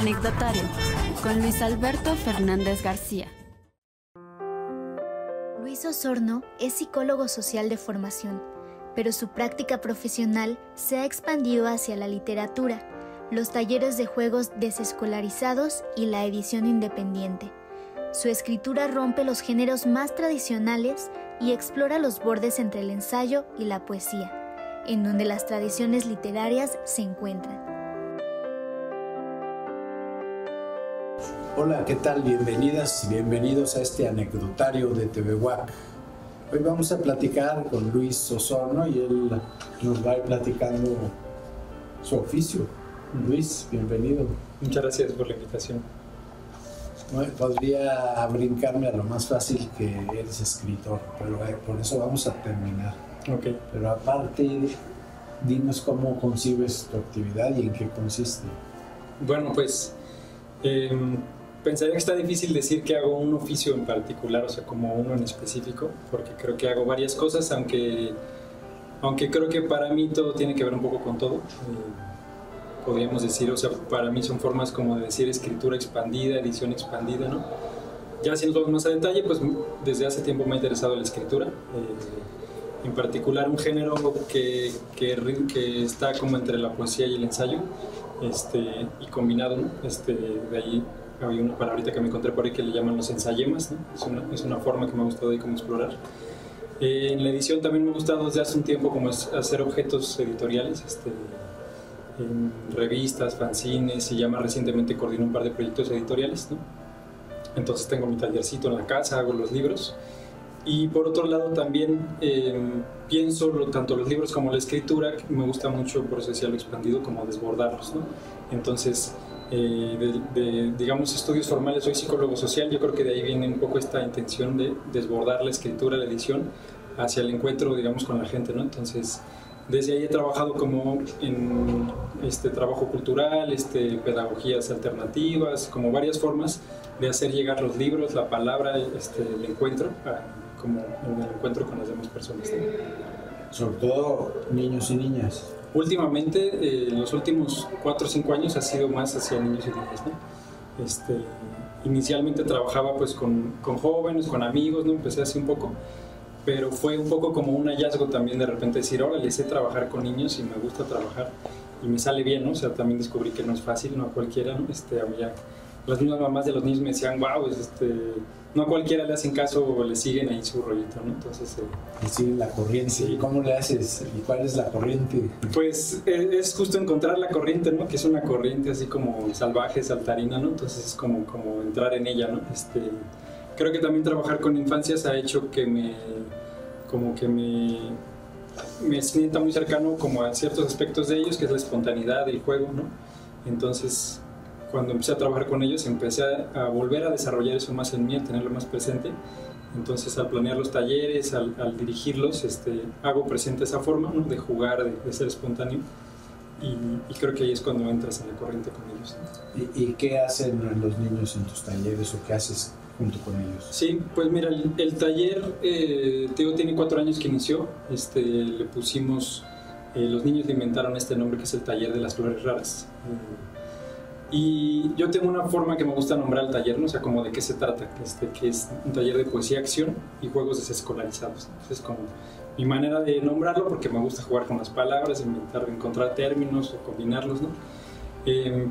Anecdotario, con Luis Alberto Fernández García. Luis Osorno es psicólogo social de formación, pero su práctica profesional se ha expandido hacia la literatura, los talleres de juegos desescolarizados y la edición independiente. Su escritura rompe los géneros más tradicionales y explora los bordes entre el ensayo y la poesía, en donde las tradiciones literarias se encuentran. Hola, ¿qué tal? Bienvenidas y bienvenidos a este anecdotario de TV WAC. Hoy vamos a platicar con Luis Osorno y él nos va a ir platicando su oficio. Luis, bienvenido. Muchas gracias por la invitación. Podría brincarme a lo más fácil que eres escritor, pero por eso vamos a terminar. Okay. Pero aparte, dinos cómo concibes tu actividad y en qué consiste. Bueno, pues pensaría que está difícil decir que hago un oficio en particular, o sea, como uno en específico, porque creo que hago varias cosas, aunque creo que para mí todo tiene que ver un poco con todo. Podríamos decir, o sea, para mí son formas como de decir escritura expandida, edición expandida, ¿no? Ya si nos vamos más a detalle, pues desde hace tiempo me ha interesado la escritura, en particular un género que está como entre la poesía y el ensayo, y combinado, ¿no? De ahí había una palabrita que me encontré por ahí que le llaman los ensayemas, ¿no? Es una forma que me ha gustado ahí como explorar. En la edición también me ha gustado desde hace un tiempo como hacer objetos editoriales, en revistas, fanzines, y ya más recientemente coordino un par de proyectos editoriales, ¿no? Entonces tengo mi tallercito en la casa, hago los libros, y por otro lado también pienso tanto los libros como la escritura, que me gusta mucho, por eso decía lo expandido, como desbordarlos, ¿no? Entonces digamos estudios formales, soy psicólogo social, yo creo que de ahí viene un poco esta intención de desbordar la escritura, la edición, hacia el encuentro, digamos, con la gente, ¿no? Entonces desde ahí he trabajado como en trabajo cultural, pedagogías alternativas, como varias formas de hacer llegar los libros, la palabra, el encuentro, como en el encuentro con las demás personas, ¿no? Sobre todo niños y niñas. Últimamente, los últimos 4 o 5 años ha sido más hacia niños y niñas, ¿no? Inicialmente trabajaba pues con jóvenes, con amigos, ¿no? Empecé así un poco, pero fue un poco como un hallazgo también de repente decir, órale, sé trabajar con niños y me gusta trabajar y me sale bien, ¿no? O sea, también descubrí que no es fácil, no a cualquiera, ¿no? A mí ya, las mismas mamás de los niños me decían, wow, no a cualquiera le hacen caso o le siguen ahí su rollito, ¿no? Entonces... le siguen la corriente. Sí. ¿Cómo le haces? ¿Y cuál es la corriente? Pues es justo encontrar la corriente, ¿no? Que es una corriente así como salvaje, saltarina, ¿no? Entonces es como entrar en ella, ¿no? Creo que también trabajar con infancias ha hecho que me sienta muy cercano como a ciertos aspectos de ellos, que es la espontaneidad del juego, ¿no? Entonces, cuando empecé a trabajar con ellos, empecé a volver a desarrollar eso más en mí, a tenerlo más presente. Entonces, al planear los talleres, al dirigirlos, hago presente esa forma, ¿no? De jugar, de ser espontáneo. Y creo que ahí es cuando entras en la corriente con ellos, ¿no? ¿Y qué hacen los niños en tus talleres o qué haces junto con ellos? Sí, pues mira, el taller, tiene 4 años que inició. Le pusimos, los niños le inventaron este nombre que es el Taller de las Flores Raras. Y yo tengo una forma que me gusta nombrar al taller, ¿no? O sea, como de qué se trata, que es un taller de poesía, acción y juegos desescolarizados, ¿no? Entonces, como mi manera de nombrarlo, porque me gusta jugar con las palabras, encontrar términos o combinarlos, ¿no?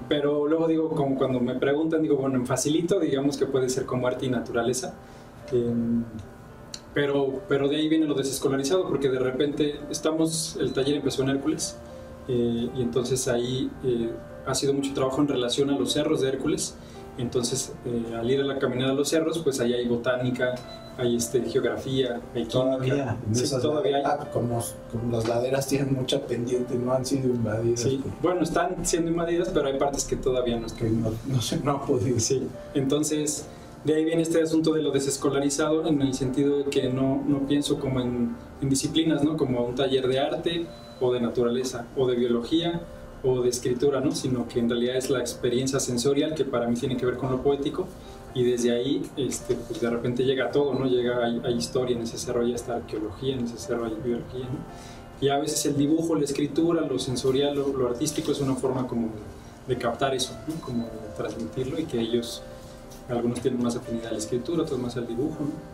Pero luego digo, como cuando me preguntan, digo, bueno, en facilito, digamos que puede ser como arte y naturaleza, pero de ahí viene lo desescolarizado, porque de repente el taller empezó en Hércules, y entonces ahí ha sido mucho trabajo en relación a los cerros de Hércules. Entonces, al ir a la caminada a los cerros, pues ahí hay botánica, hay geografía, hay química. Sí, todavía hay. Como las laderas tienen mucha pendiente, no han sido invadidas. Sí, bueno, están siendo invadidas, pero hay partes que todavía no están. No han podido. Sí, entonces de ahí viene este asunto de lo desescolarizado, en el sentido de que no pienso como en disciplinas, ¿no? Como un taller de arte o de naturaleza o de biología o de escritura, ¿no? Sino que en realidad es la experiencia sensorial que para mí tiene que ver con lo poético, y desde ahí pues de repente llega todo, ¿no? Hay historia en ese cerro, hay hasta arqueología en ese cerro, hay biología, ¿no? Y a veces el dibujo, la escritura, lo sensorial, lo artístico es una forma como captar eso, ¿no? Como de transmitirlo, y que ellos, algunos tienen más afinidad a la escritura, otros más al dibujo, ¿no?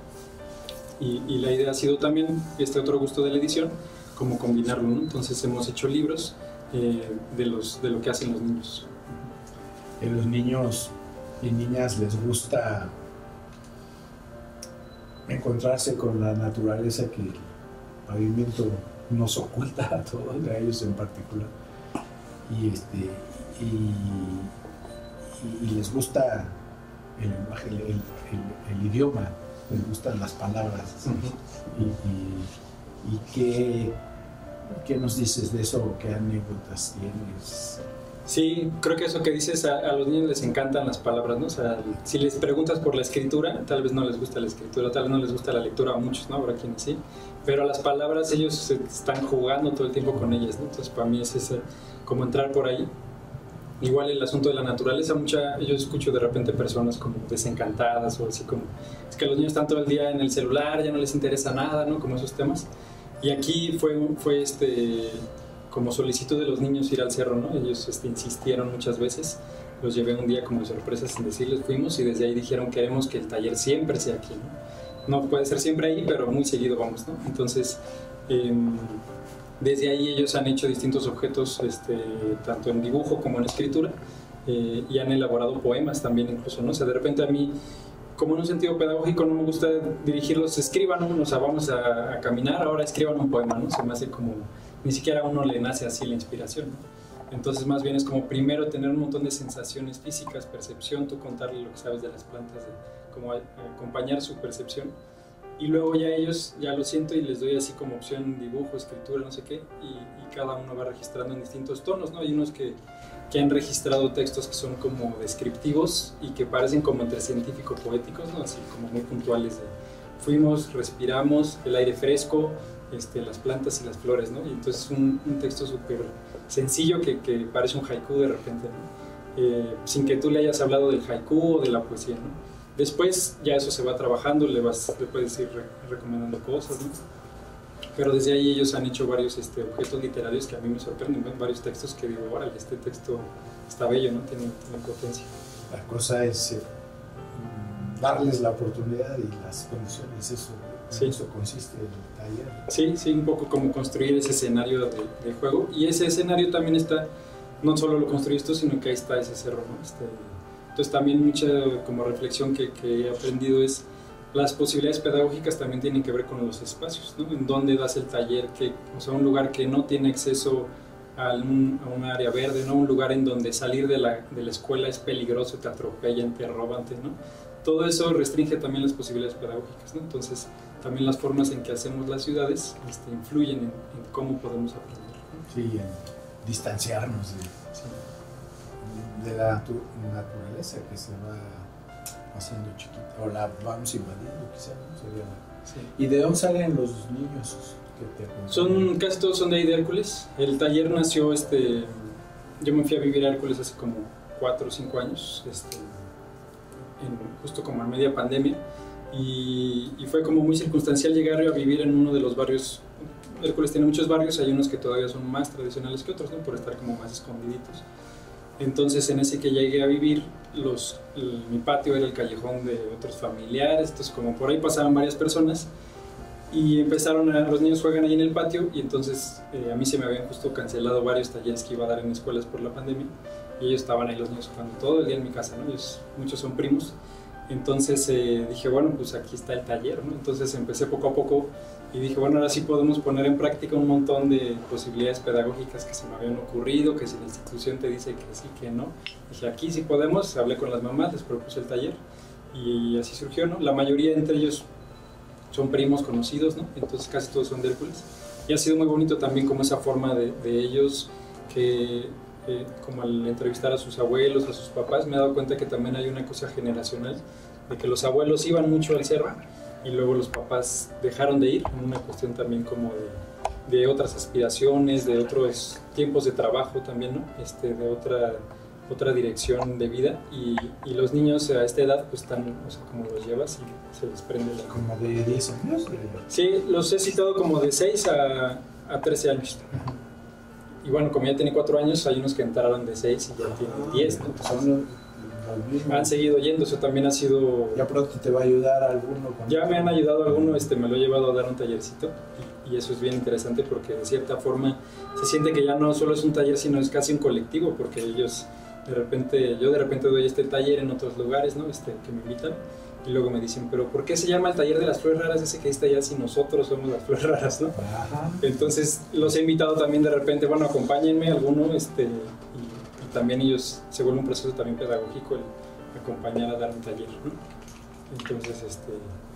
Y la idea ha sido también, este otro gusto de la edición, como combinarlo, ¿no? Entonces hemos hecho libros de lo que hacen los niños. A los niños y niñas les gusta encontrarse con la naturaleza que el pavimento nos oculta a todos, a ellos en particular, y les gusta el lenguaje, el idioma, les gustan las palabras. ¿Qué nos dices de eso? ¿Qué anécdotas tienes? Sí, creo que eso que dices, a los niños les encantan las palabras, ¿no? O sea, si les preguntas por la escritura, tal vez no les gusta la escritura, tal vez no les gusta la lectura a muchos, ¿no? Habrá quienes sí, pero las palabras ellos están jugando todo el tiempo con ellas, ¿no? Entonces para mí es como entrar por ahí. Igual el asunto de la naturaleza, yo escucho de repente personas como desencantadas o así como, es que los niños están todo el día en el celular, ya no les interesa nada, ¿no? Como esos temas. Y aquí fue como solicitud de los niños ir al cerro, ¿no? Ellos insistieron muchas veces, los llevé un día como sorpresa sin decirles, fuimos, y desde ahí dijeron queremos que el taller siempre sea aquí, ¿no? No puede ser siempre ahí, pero muy seguido vamos, ¿no? Entonces, desde ahí ellos han hecho distintos objetos, tanto en dibujo como en escritura, y han elaborado poemas también incluso, ¿no? O sea, de repente a mí, como en un sentido pedagógico, no me gusta dirigirlos, escriban, ¿no? O sea, vamos a caminar, ahora escriban un poema, ¿no? Se me hace como, ni siquiera a uno le nace así la inspiración, ¿no? Entonces más bien es como primero tener un montón de sensaciones físicas, percepción, tú contarle lo que sabes de las plantas, como acompañar su percepción, y luego ya ellos, ya lo siento y les doy así como opción dibujo, escritura, no sé qué, y cada uno va registrando en distintos tonos, ¿no? Hay unos que han registrado textos que son como descriptivos y que parecen como entre científico-poéticos, ¿no? Así como muy puntuales de fuimos, respiramos, el aire fresco, las plantas y las flores, ¿no? Y entonces un texto súper sencillo que parece un haiku de repente, ¿no? Sin que tú le hayas hablado del haiku o de la poesía, ¿no? Después ya eso se va trabajando, le puedes ir recomendando cosas, ¿no? Pero desde ahí ellos han hecho varios objetos literarios que a mí me sorprenden, ¿no? Varios textos que digo, órale, este texto está bello, ¿no? Tiene potencia. La cosa es darles la oportunidad y las condiciones, eso. Sí. Eso consiste en el taller. Sí, sí, un poco como construir ese escenario de juego, y ese escenario también está, no solo lo construyes tú, sino que ahí está ese cerro, ¿no? Entonces también mucha como reflexión que he aprendido es las posibilidades pedagógicas también tienen que ver con los espacios, ¿no? En dónde das el taller, o sea, un lugar que no tiene acceso a un área verde, ¿no? Un lugar en donde salir de la escuela es peligroso, te atropellan, te roban, ¿no? Todo eso restringe también las posibilidades pedagógicas, ¿no? Entonces también las formas en que hacemos las ciudades influyen en cómo podemos aprender, ¿no? Sí, en distanciarnos de la naturaleza que se va haciendo chiquita, o la vamos invadiendo quizá, ¿no? Sí. ¿Y de dónde salen los niños que te acompañan? Casi todos son de ahí de Hércules. El taller nació, yo me fui a vivir a Hércules hace como 4 o 5 años, justo como a media pandemia, y fue como muy circunstancial llegar a vivir en uno de los barrios. Hércules tiene muchos barrios, hay unos que todavía son más tradicionales que otros, ¿no? Por estar como más escondiditos. Entonces en ese que llegué a vivir, mi patio era el callejón de otros familiares, entonces como por ahí pasaban varias personas y los niños juegan ahí en el patio, y entonces a mí se me habían justo cancelado varios talleres que iba a dar en escuelas por la pandemia, y ellos estaban ahí, los niños jugando todo el día en mi casa, ¿no? Muchos son primos. Entonces dije, bueno, pues aquí está el taller, ¿no? Entonces empecé poco a poco y dije, bueno, ahora sí podemos poner en práctica un montón de posibilidades pedagógicas que se me habían ocurrido, que si la institución te dice que sí, que no. Dije, aquí sí podemos, hablé con las mamás, les propuse el taller y así surgió, ¿no? La mayoría entre ellos son primos conocidos, ¿no? Entonces casi todos son de Hércules. Y ha sido muy bonito también como esa forma de ellos que... como al entrevistar a sus abuelos, a sus papás, me he dado cuenta que también hay una cosa generacional, de que los abuelos iban mucho al cerro y luego los papás dejaron de ir, en una cuestión también como de otras aspiraciones, de otros tiempos de trabajo también, ¿no? De otra dirección de vida, y los niños a esta edad pues están, o sea, como los llevas y se desprende la... ¿Como de 10 años? Sí, los he citado como de 6 a 13 años. bueno, como ya tiene 4 años, hay unos que entraron de 6 y ya tienen 10, ¿no? Entonces, Son los mismos. han seguido yendo, eso también ha sido... Ya pronto te va a ayudar alguno. Ya me han ayudado alguno, me lo he llevado a dar un tallercito y eso es bien interesante porque de cierta forma se siente que ya no solo es un taller, sino es casi un colectivo, porque ellos yo de repente doy este taller en otros lugares, ¿no? Que me invitan y luego me dicen, pero ¿por qué se llama el taller de las flores raras ese que está allá si nosotros somos las flores raras, ¿no? Ajá. Entonces los he invitado también de repente, bueno, acompáñenme alguno, y también ellos se vuelve un proceso también pedagógico el acompañar a dar un taller, ¿no? Entonces,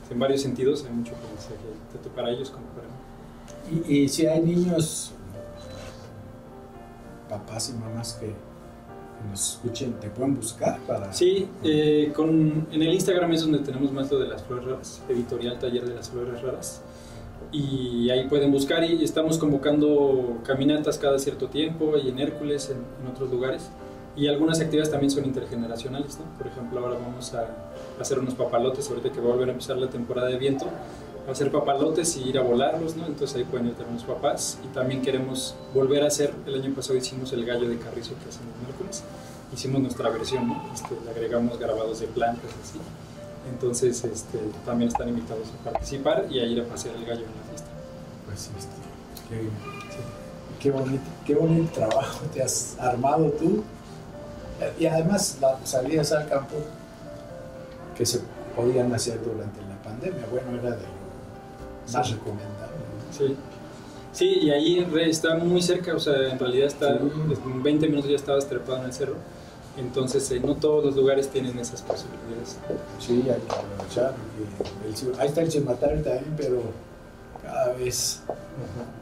en varios sentidos hay mucho aprendizaje, tanto para ellos como para mí. Y si hay niños, papás y mamás que nos escuchen, ¿te pueden buscar para...? Sí, en el Instagram es donde tenemos más lo de las flores raras, editorial Taller de las Flores Raras, y ahí pueden buscar y estamos convocando caminatas cada cierto tiempo y en Hércules, en otros lugares, y algunas actividades también son intergeneracionales, ¿no? Por ejemplo, ahora vamos a hacer unos papalotes, ahorita que va a volver a empezar la temporada de viento, hacer papalotes y ir a volarlos, ¿no? Entonces ahí pueden ir también los papás, y también queremos volver a hacer, el año pasado hicimos el gallo de carrizo que hacen en Hércules, hicimos nuestra versión, ¿no? Le agregamos grabados de plantas, así. Entonces también están invitados a participar y a ir a pasear el gallo en la fiesta. Pues qué bonito trabajo te has armado tú, y además las salidas al campo que se podían hacer durante la pandemia, bueno, era de lo más recomendable, ¿no? Sí, y ahí está muy cerca, o sea, en realidad está, en 20 minutos ya estabas trepado en el cerro, entonces no todos los lugares tienen esas posibilidades. Sí, hay que aprovechar, ahí está el cematario también, pero cada vez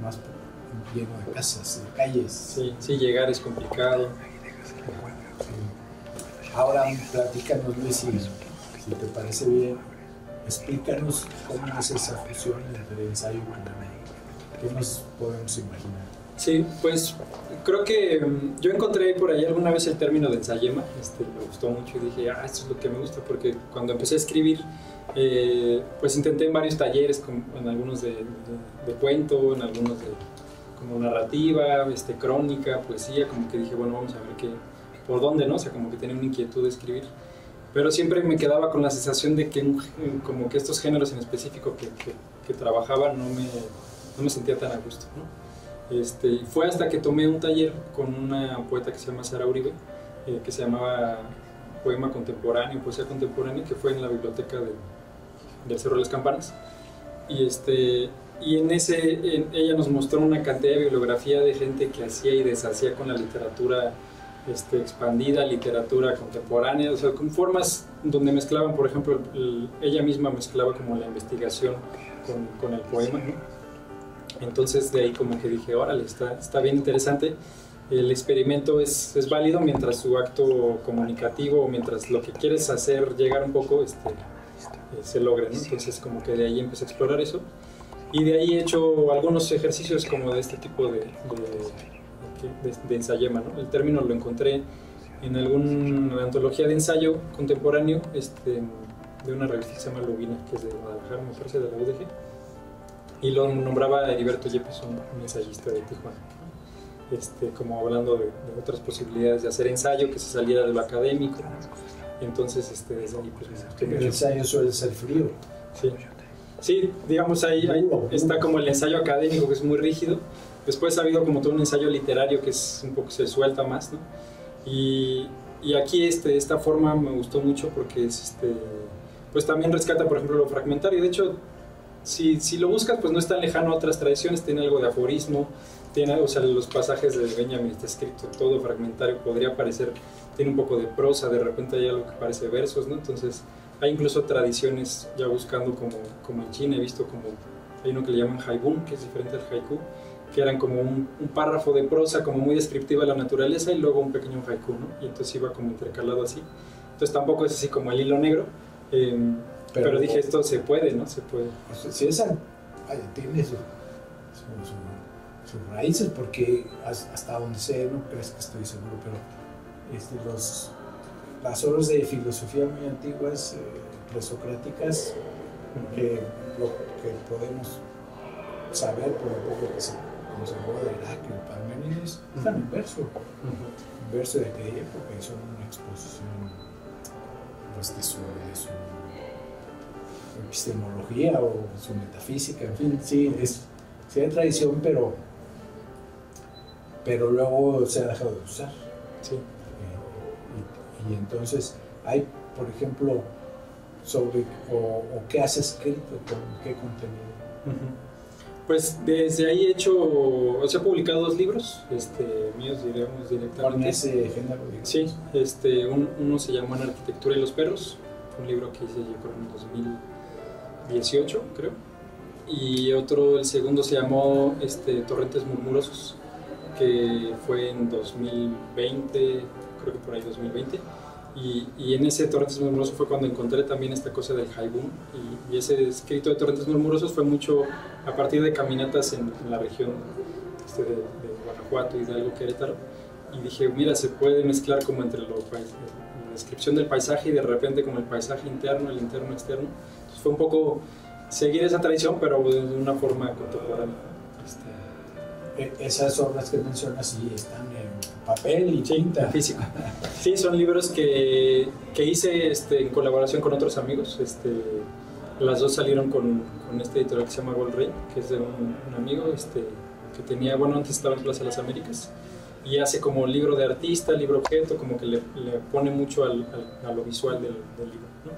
más lleno de casas, de calles. Sí, llegar es complicado. Ahora platícanos, Luis, si te parece bien, explícanos cómo es esa fusión entre ensayo y pandemia. ¿Qué nos podemos imaginar? Sí, pues creo que yo encontré por ahí alguna vez el término de ensayema, me gustó mucho y dije, esto es lo que me gusta, porque cuando empecé a escribir, pues intenté en varios talleres, en algunos de cuento, en algunos de como narrativa, crónica, poesía, como que dije, bueno, vamos a ver por dónde, ¿no? O sea, como que tenía una inquietud de escribir, pero siempre me quedaba con la sensación de que como que estos géneros en específico que trabajaba no me sentía tan a gusto, ¿no? Fue hasta que tomé un taller con una poeta que se llama Sara Uribe, que se llamaba Poema Contemporáneo, Poesía Contemporánea, que fue en la biblioteca del Cerro de las Campanas, y ella nos mostró una cantidad de bibliografía de gente que hacía y deshacía con la literatura expandida, literatura contemporánea, o sea, con formas donde mezclaban, por ejemplo, ella misma mezclaba como la investigación con el poema, ¿no? Entonces de ahí como que dije, órale, está bien interesante, el experimento es válido mientras su acto comunicativo, mientras lo que quieres hacer llegar un poco se logre, ¿no? Entonces como que de ahí empecé a explorar eso, y de ahí he hecho algunos ejercicios como de este tipo de ensayema, ¿no? El término lo encontré en alguna antología de ensayo contemporáneo de una revista que se llama Lubina, que es de Guadalajara, me parece, de la UDG, y lo nombraba Heriberto Yepes, un ensayista de Tijuana, como hablando de otras posibilidades de hacer ensayo que se saliera de lo académico. Entonces desde ahí pues me gustó mucho. El ensayo suele ser frío. Sí, digamos ahí está como el ensayo académico, que es muy rígido. Después ha habido como todo un ensayo literario que es un poco se suelta más, ¿no? Y aquí esta forma me gustó mucho porque pues también rescata, por ejemplo, lo fragmentario. De hecho, si lo buscas, pues no es tan lejano a otras tradiciones, tiene algo de aforismo, o sea, los pasajes de Benjamin está escrito todo fragmentario, podría parecer, tiene un poco de prosa, de repente hay algo que parece versos, ¿no? Entonces hay incluso tradiciones ya buscando como en China, he visto como hay uno que le llaman haibun, que es diferente al haiku, que eran como un párrafo de prosa como muy descriptiva de la naturaleza y luego un pequeño haiku, ¿no? Y entonces iba como intercalado así. Entonces tampoco es así como el hilo negro, pero dije, esto se puede, ¿no? Se puede. Si esa tiene sus raíces, porque hasta donde sé, no crees que estoy seguro, pero las obras de filosofía muy antiguas, presocráticas, que lo que podemos saber por lo poco que se conservó de Heraclio, Parménides, están en verso. En verso de qué época, hizo una exposición pues, de su epistemología o su metafísica, en fin, sí hay tradición, pero luego se ha dejado de usar. Sí. Y entonces hay, por ejemplo, sobre o qué has escrito, con qué contenido. Pues desde ahí he publicado 2 libros míos, digamos, directamente. ¿Con ese género? Sí, uno se llama En Arquitectura y los Perros, un libro que hice yo creo en 2018, creo. Y el segundo se llamó Torrentes Murmurosos, que fue en 2020, creo que por ahí 2020. Y en ese Torrentes Murmurosos fue cuando encontré también esta cosa del haibum, y ese escrito de Torrentes Murmurosos fue mucho a partir de caminatas en la región de Guanajuato, Hidalgo, Querétaro, y dije, mira, se puede mezclar como entre la descripción del paisaje y de repente como el paisaje interno, el interno, externo. Entonces fue un poco seguir esa tradición, pero de una forma contemporánea. Esas obras que mencionas sí están en papel y tinta. En físico. Sí, son libros que hice en colaboración con otros amigos. Las dos salieron con este editorial que se llama Gold Rain, que es de un amigo que tenía, antes estaba en Plaza de las Américas, y hace como libro de artista, libro objeto, como que le pone mucho a lo visual del libro, ¿no?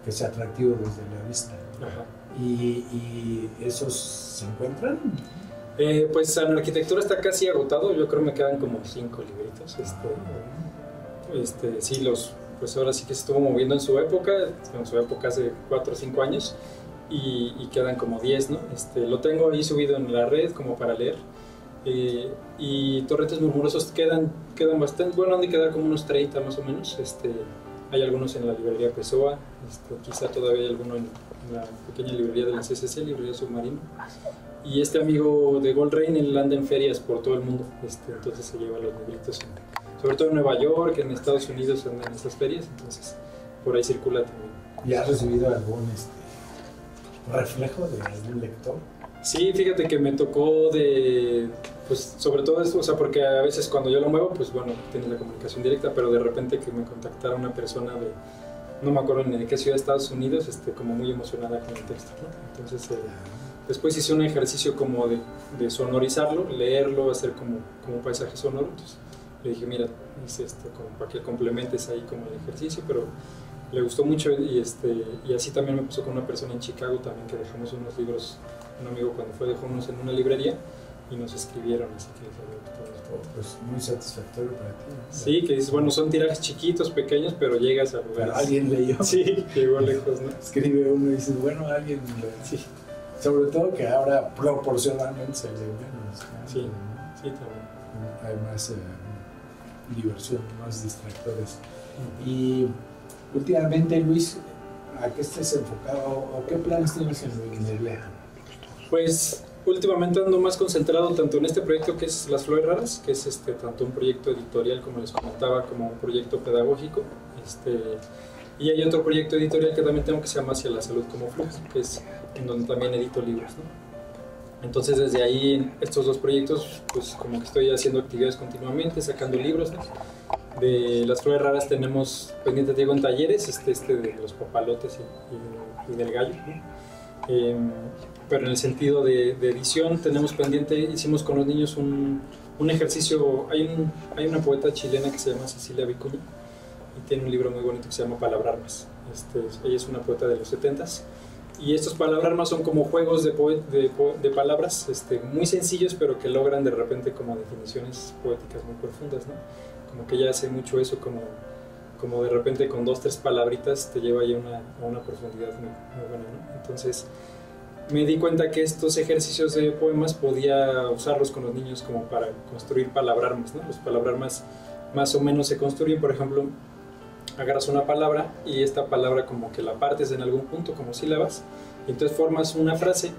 Que sea atractivo desde la vista. Ajá. ¿Y esos se encuentran? Pues en arquitectura está casi agotado, yo creo me quedan como 5 libritos. Sí, pues ahora sí que se estuvo moviendo en su época hace 4 o 5 años, y quedan como 10, ¿no? Lo tengo ahí subido en la red como para leer. Y Torrentes Murmurosos quedan bastante, han de quedar como unos 30 más o menos. Hay algunos en la librería Pessoa, quizá todavía hay alguno en la pequeña librería de la CCC, Librería Submarino. Y este amigo de Gold Rain, él anda en ferias por todo el mundo, entonces se lleva los libritos, sobre todo en Nueva York, en Estados Unidos andan en estas ferias, entonces por ahí circula también. ¿Y has recibido algún reflejo de algún lector? Sí, fíjate que me tocó pues sobre todo esto, porque a veces cuando yo lo muevo, pues tienes la comunicación directa, pero de repente que me contactara una persona no me acuerdo ni de qué ciudad de Estados Unidos, como muy emocionada con el texto, ¿no? Entonces después hice un ejercicio como de sonorizarlo, leerlo, hacer como un paisaje sonoro. Entonces le dije, mira, hice esto como para que complementes ahí como el ejercicio, pero le gustó mucho, y así también me pasó con una persona en Chicago también, que dejamos unos libros, un amigo cuando dejó unos en una librería y nos escribieron, así que pues muy satisfactorio para ti, ¿no? Sí, que dices, son tirajes chiquitos, pequeños, pero llegas a lugares. Pero alguien leyó. Sí, llegó lejos, ¿no? Escribe uno y dices, alguien sí. Sobre todo que ahora proporcionalmente se lee menos, ¿no? Sí, sí, también. Hay más diversión, más distractores. Y últimamente, Luis, ¿a qué estés enfocado o qué planes tienes en la minería? Pues últimamente ando más concentrado tanto en este proyecto que es Las Flores Raras, que es tanto un proyecto editorial, como les comentaba, como un proyecto pedagógico. Y hay otro proyecto editorial que también tengo, que se llama Hacia la Salud como Flujo, que es en donde también edito libros, ¿no? Entonces desde ahí, en estos 2 proyectos, pues como que estoy haciendo actividades continuamente, sacando libros, ¿no? De Las Flores Raras tenemos pendiente, digo, en talleres, de los papalotes y del gallo, ¿no? Pero en el sentido de edición tenemos pendiente, hicimos con los niños un ejercicio. Hay una poeta chilena que se llama Cecilia Vicuña, y tiene un libro muy bonito que se llama Palabrarmas. Ella es una poeta de los 70s, y estos palabrarmas son como juegos de palabras muy sencillos, pero que logran de repente como definiciones poéticas muy profundas, ¿no? Como que ella hace mucho eso, como de repente con 2 o 3 palabritas te lleva ahí a una profundidad muy, muy buena, ¿no? Entonces me di cuenta que estos ejercicios de poemas podía usarlos con los niños como para construir palabrarmas, ¿no? Los palabrarmas más o menos se construyen, por ejemplo, agarras una palabra y esta palabra como que la partes en algún punto como sílabas, y entonces formas una frase,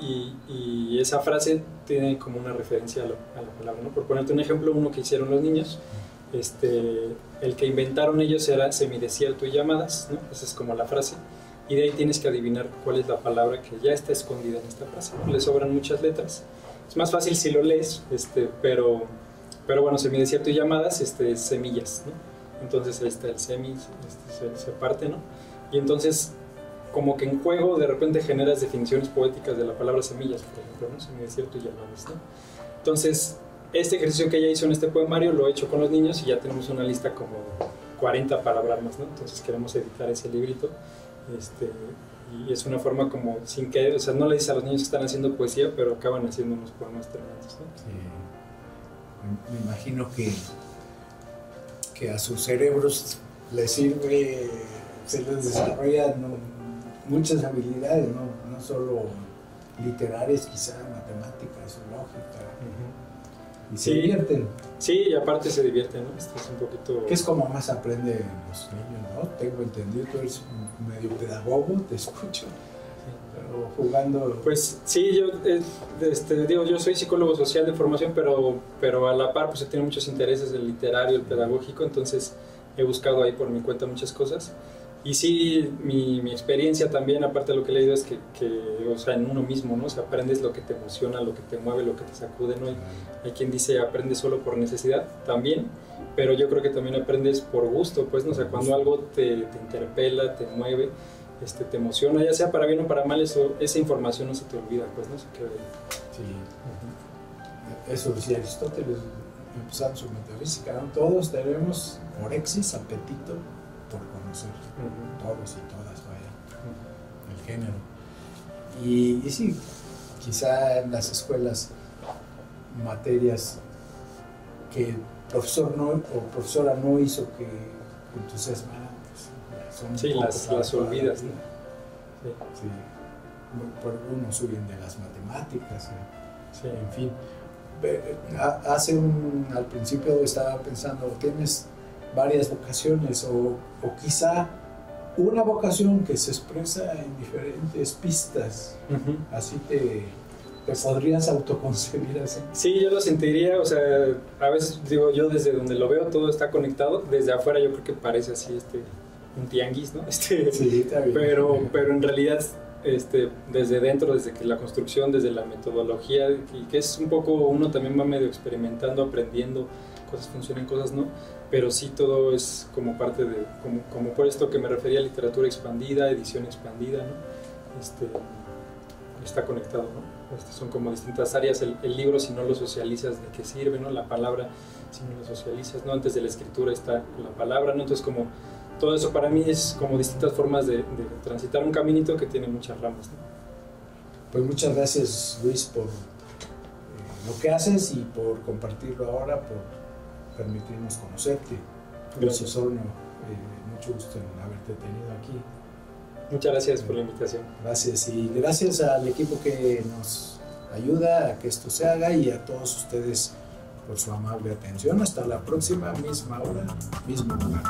y esa frase tiene como una referencia a la palabra, ¿no? Por ponerte un ejemplo, uno que hicieron los niños, el que inventaron ellos era semidesierto y llamadas, ¿no? Esa es como la frase. y de ahí tienes que adivinar cuál es la palabra que ya está escondida en esta frase, ¿no? Le sobran muchas letras. Es más fácil si lo lees, pero bueno, semidesierto y llamadas, semillas, ¿no? Entonces ahí está el semi, se parte, ¿no? Y entonces, como que en juego de repente generas definiciones poéticas de la palabra semillas, por ejemplo, ¿no? Semidesierto y llamadas, ¿no? Entonces, este ejercicio que ella hizo en este poemario lo he hecho con los niños y ya tenemos una lista como 40 palabras, ¿no? Entonces queremos editar ese librito, y es una forma como sin que, o sea, no le dices a los niños que están haciendo poesía, pero acaban haciendo unos poemas tremendos, ¿no? Sí. Me imagino que a sus cerebros les sirve, se les desarrollan muchas habilidades, no solo literarias, quizá matemáticas o lógica. Y se divierten. Sí, y aparte se divierten, ¿no? Es un poquito... ¿Qué es como más aprenden los niños, no? Tengo entendido, tú eres medio pedagogo, te escucho. Pero jugando... Pues sí, yo soy psicólogo social de formación, pero a la par pues tiene muchos intereses, el literario, el pedagógico, entonces he buscado ahí por mi cuenta muchas cosas. Y sí, mi experiencia también, aparte de lo que he leído, es que o sea, en uno mismo, ¿no? O sea, aprendes lo que te emociona, lo que te mueve, lo que te sacude, ¿no? Hay quien dice aprendes solo por necesidad, también, pero yo creo que también aprendes por gusto, pues, ¿no? O sea, cuando algo te interpela, te mueve, te emociona, ya sea para bien o para mal, esa información no se te olvida, pues, ¿no? Se queda ahí. Sí. Eso decía Aristóteles, empezando su metafísica, ¿no? Todos tenemos orexis, apetito por conocer, todos y todas, vaya, el género. Y sí, quizá en las escuelas materias que el profesor o profesora no hizo que entusiasmaran, pues, sí, las olvidas, ¿no? Sí. Por algunos huyen de las matemáticas, sí. En fin. Al principio estaba pensando, tienes varias vocaciones o quizá una vocación que se expresa en diferentes pistas. Así te podrías autoconcebir así. Sí, yo lo sentiría, o sea, a veces digo yo desde donde lo veo todo está conectado, desde afuera yo creo que parece así un tianguis, ¿no? Sí, está bien. Pero en realidad desde dentro, desde que la construcción, desde la metodología, y que es un poco, uno también va medio experimentando, aprendiendo, cosas funcionan, cosas no, pero sí todo es como parte de, como por esto que me refería a literatura expandida, edición expandida, ¿no? Está conectado, ¿no? Son como distintas áreas. El libro, si no lo socializas, ¿de qué sirve, no? La palabra, si no lo socializas, ¿no? Antes de la escritura está la palabra, ¿no? Entonces como todo eso para mí es como distintas formas de transitar un caminito que tiene muchas ramas, ¿no? Pues muchas gracias, Luis, por lo que haces y por compartirlo ahora, por permitirnos conocerte. Luis Osorno, mucho gusto en haberte tenido aquí. Muchas gracias por la invitación. Gracias, y gracias al equipo que nos ayuda a que esto se haga y a todos ustedes por su amable atención. Hasta la próxima, misma hora, mismo lugar.